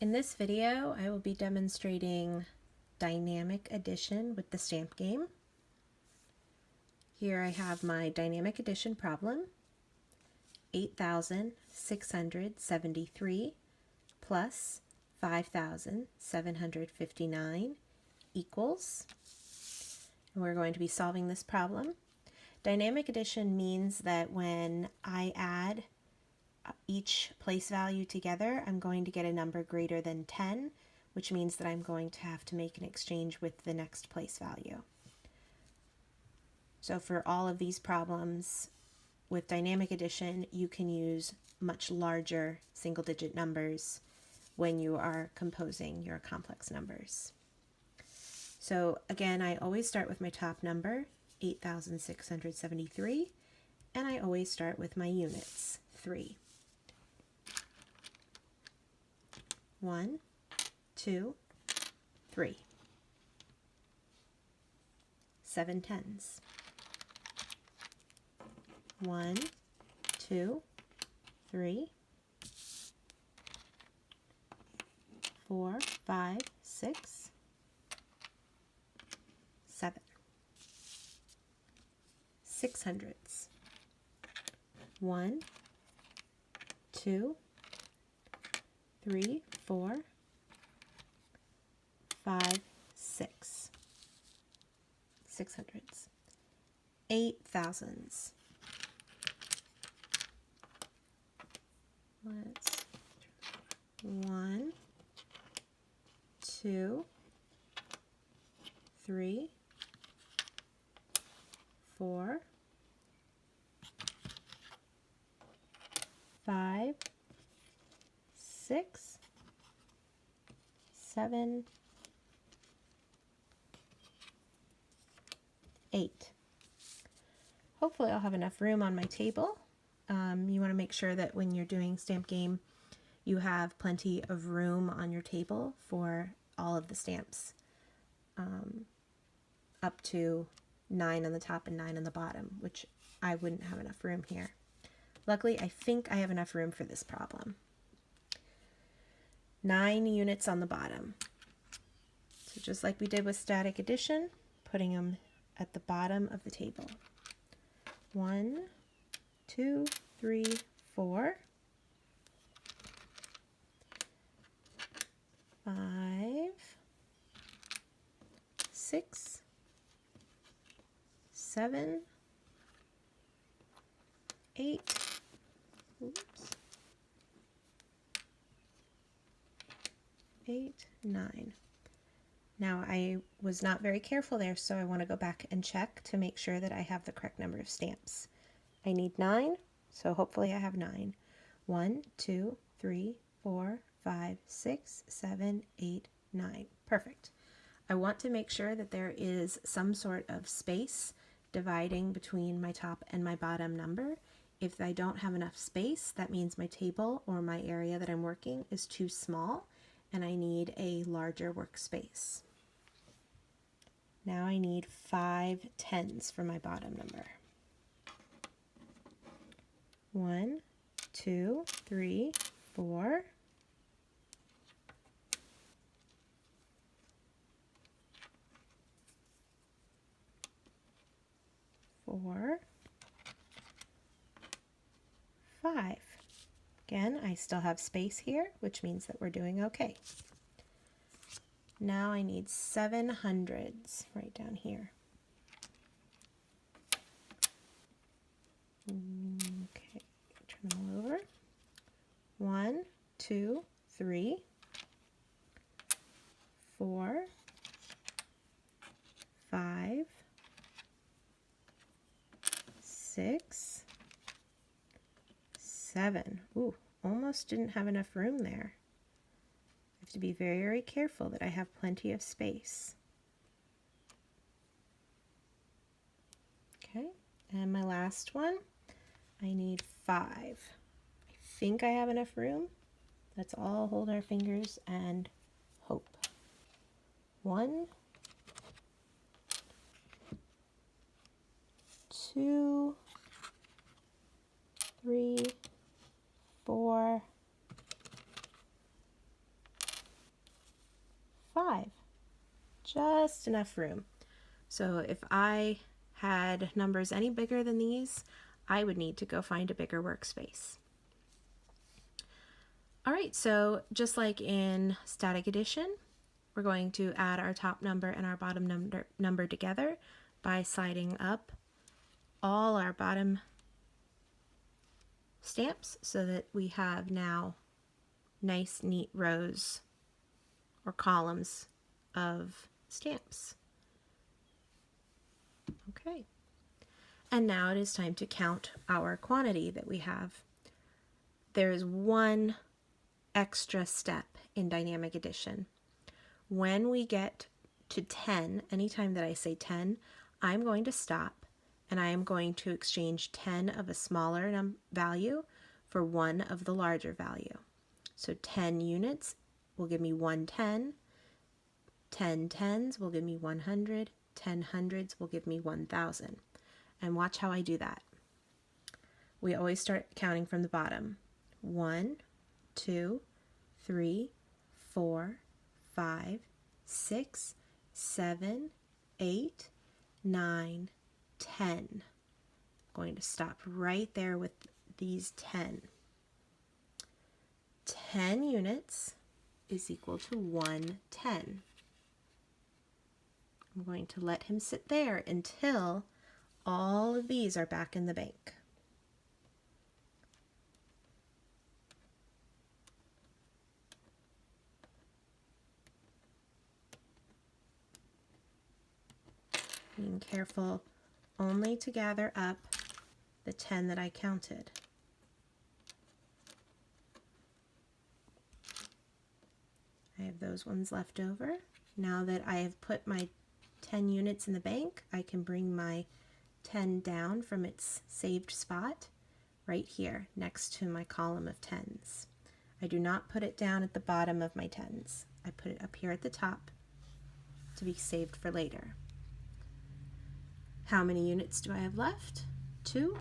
In this video, I will be demonstrating dynamic addition with the stamp game. Here I have my dynamic addition problem. 8,673 plus 5,759 equals, and we're going to be solving this problem. Dynamic addition means that when I add each place value together, I'm going to get a number greater than 10, which means that I'm going to have to make an exchange with the next place value. So for all of these problems with dynamic addition, you can use much larger single-digit numbers when you are composing your complex numbers. So again, I always start with my top number, 8,673, and I always start with my units, 3. 1, 2, 3. 7 tens. 1, 2, 3, 4, 5, 6, 7. 600s. 1, 2, 3, 4, 5, 6. 600s. 8,000s. Let's 1, 2, 3, 4, 5, 6, 7, 8. Hopefully I'll have enough room on my table. You want to make sure that when you're doing stamp game, you have plenty of room on your table for all of the stamps, up to 9 on the top and 9 on the bottom, which I wouldn't have enough room here. Luckily, I think I have enough room for this problem. 9 units on the bottom. So just like we did with static addition, putting them at the bottom of the table. 1, 2, 3, 4, 5, 6, 7, 8, oops, 8, 9. Now I was not very careful there, so I want to go back and check to make sure that I have the correct number of stamps. I need 9, so hopefully I have 9. 1, 2, 3, 4, 5, 6, 7, 8, 9. Perfect. I want to make sure that there is some sort of space dividing between my top and my bottom number. If I don't have enough space, that means my table or my area that I'm working is too small and I need a larger workspace. Now I need 5 tens for my bottom number. 1, 2, 3, 4, 4, 5. Again, I still have space here, which means that we're doing okay. Now I need 700s right down here. Okay, turn them all over. 1, 2, 3, 4, 5, 6, 7. Ooh, almost didn't have enough room there. I have to be very, very careful that I have plenty of space. Okay, and my last one, I need 5. I think I have enough room. Let's all hold our fingers and hope. 1, 2, 3, 4, 5. Just enough room. So if I had numbers any bigger than these, I would need to go find a bigger workspace. All right, so just like in static addition, we're going to add our top number and our bottom number together by sliding up all our bottom stamps so that we have now nice, neat rows or columns of stamps. Okay. And now it is time to count our quantity that we have. There is one extra step in dynamic addition. When we get to 10, anytime that I say 10, I'm going to stop and I am going to exchange 10 of a smaller value for one of the larger value. So 10 units will give me 110, 10 tens will give me 100, 10 hundreds will give me 1,000. And watch how I do that. We always start counting from the bottom. 1, 2, 3, 4, 5, 6, 7, 8, 9, 10. I'm going to stop right there with these 10. 10 units is equal to 110. I'm going to let him sit there until all of these are back in the bank. Being careful only to gather up the 10 that I counted. I have those ones left over. Now that I have put my 10 units in the bank, I can bring my 10 down from its saved spot right here next to my column of 10s. I do not put it down at the bottom of my 10s. I put it up here at the top to be saved for later. How many units do I have left? 2.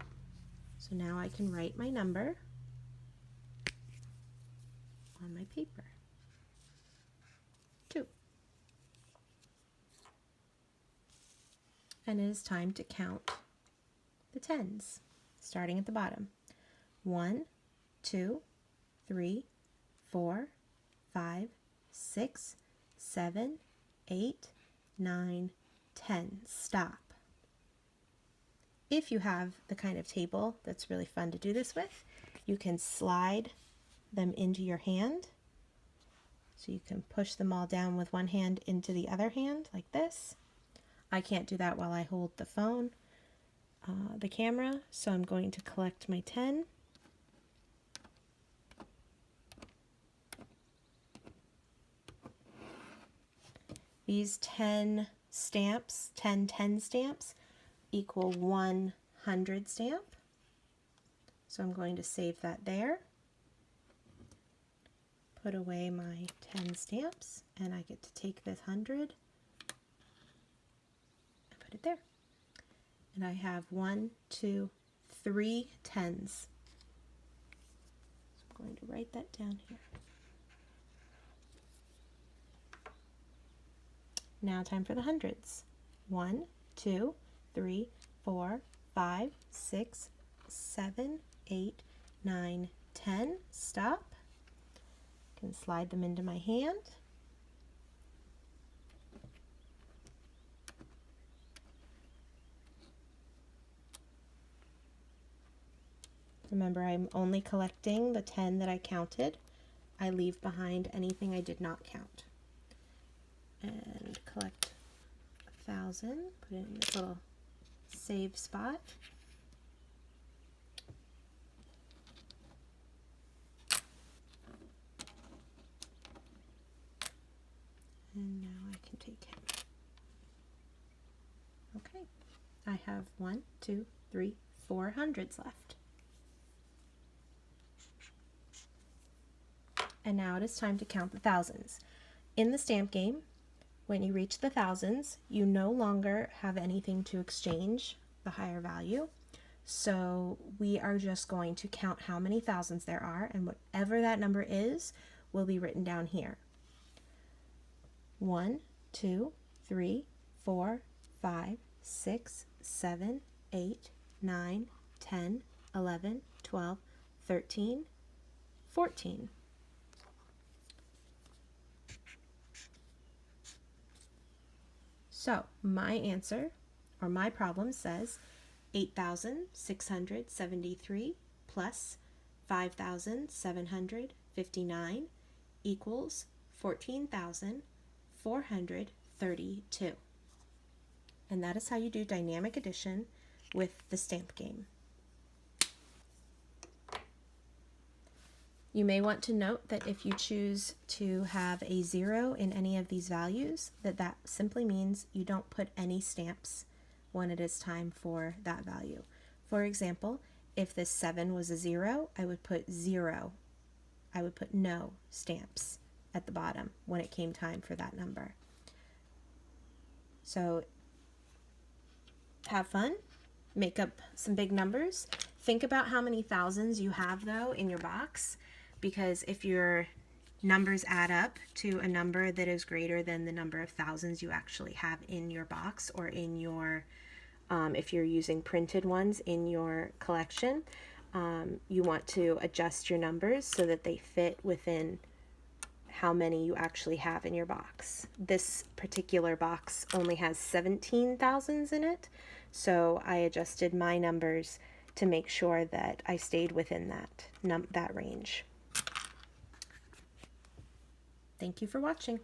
So now I can write my number on my paper. 2. And it is time to count the 10s, starting at the bottom. 1, 2, 3, 4, 5, 6, 7, 8, 9, 10. Stop. If you have the kind of table that's really fun to do this with, you can slide them into your hand. So you can push them all down with one hand into the other hand like this. I can't do that while I hold the phone, the camera, so I'm going to collect my 10. These 10 stamps, 10 stamps, equal 100 stamp. So I'm going to save that there. Put away my 10 stamps, and I get to take this 100 and put it there. And I have 1, 2, 3 10s. So I'm going to write that down here. Now time for the hundreds. 1, 2, 3, 4, 5, 6, 7, 8, 9, 10. Stop. I can slide them into my hand. Remember, I'm only collecting the 10 that I counted. I leave behind anything I did not count. And collect 1,000, put it in this little save spot. And now I can take him. Okay, I have 1, 2, 3, 4 hundreds left. And now it is time to count the thousands. In the stamp game, when you reach the thousands, you no longer have anything to exchange the higher value. So we are just going to count how many thousands there are, and whatever that number is will be written down here. 1, 2, 3, 4, 5, 6, 7, 8, 9, 10, 11, 12, 13, 14. So my answer, or my problem, says 8,673 plus 5,759 equals 14,432. And that is how you do dynamic addition with the stamp game. You may want to note that if you choose to have a 0 in any of these values, that simply means you don't put any stamps when it is time for that value. For example, if this 7 was a 0, I would put 0. I would put no stamps at the bottom when it came time for that number. So have fun, make up some big numbers. Think about how many thousands you have though in your box, because if your numbers add up to a number that is greater than the number of thousands you actually have in your box, or in your if you're using printed ones in your collection, you want to adjust your numbers so that they fit within how many you actually have in your box. This particular box only has 17 thousands in it, so I adjusted my numbers to make sure that I stayed within that range. Thank you for watching.